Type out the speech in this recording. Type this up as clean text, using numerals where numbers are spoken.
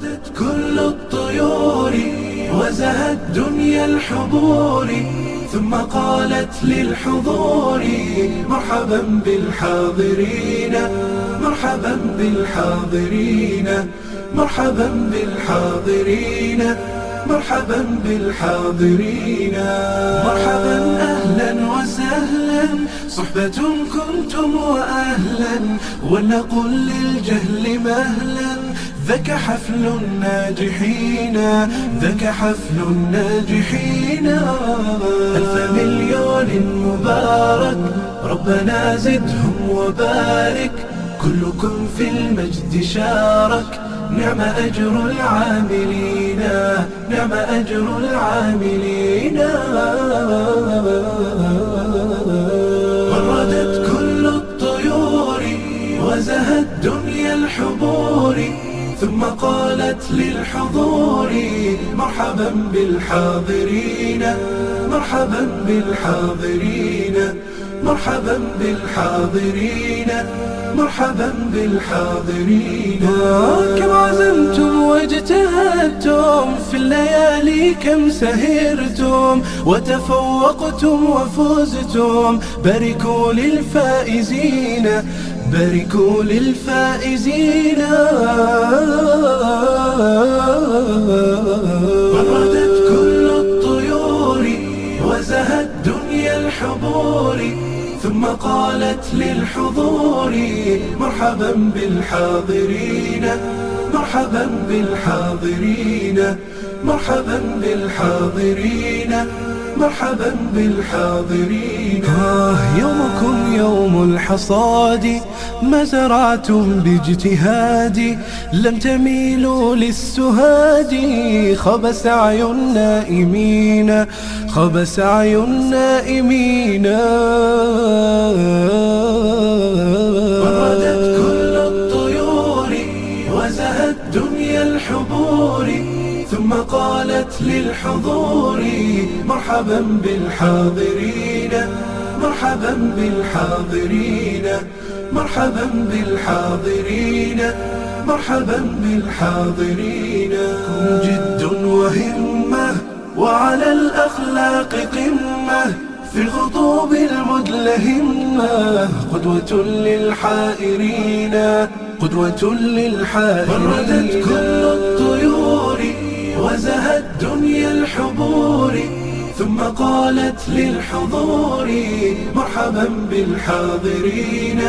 وردت كل الطيور وزهت دنيا الحضور، ثم قالت للحضور مرحبا بالحاضرين، مرحبا بالحاضرين، مرحبا بالحاضرين، مرحبا بالحاضرين. مرحبا أهلا وسهلا، صحبة كنتم وأهلا، ولنقل للجهل مهلا، ذاك حفل الناجحين، ذاك حفل الناجحين. ألف مليون مبارك، ربنا زدهم وبارك، كلكم في المجد شارك، نعم أجر العاملين، نعم أجر العاملين. وردت كل الطيور وزهت دنيا الحضور، ثم قالت للحضور مرحبا بالحاضرين، مرحبا بالحاضرين، مرحبا بالحاضرين، مرحبا بالحاضرين. كم عزمتم واجتهدتم في الليالي، كم سهرتم وتفوقتم وفزتم، باركوا للفائزين، باركوا للفائزين. وردت كل الطيور وزهت دنيا الحضور، ثم قالت للحضور مرحبا بالحاضرين، مرحبا بالحاضرين، مرحبا بالحاضرين، مرحبا بالحاضرين. يومكم يوم الحصاد، ما زرعتم باجتهاد، لم تميلوا للسهاد، خاب سعي النائمين، خاب سعي النائمين. وردت كل الطيور وزهت دنيا الحضور، ثم قالت للحضور مرحبا بالحاضرين، مرحبا بالحاضرين، مرحبا بالحاضرين، مرحبا بالحاضرين. جد وهمة وعلى الأخلاق قمة، في الخطوب المدلهمة، قدوة للحائرين، قدوة للحائرين. وردت كل الطيور وزهت دنيا الحضور، ثم قالت للحضور مرحبا بالحاضرين.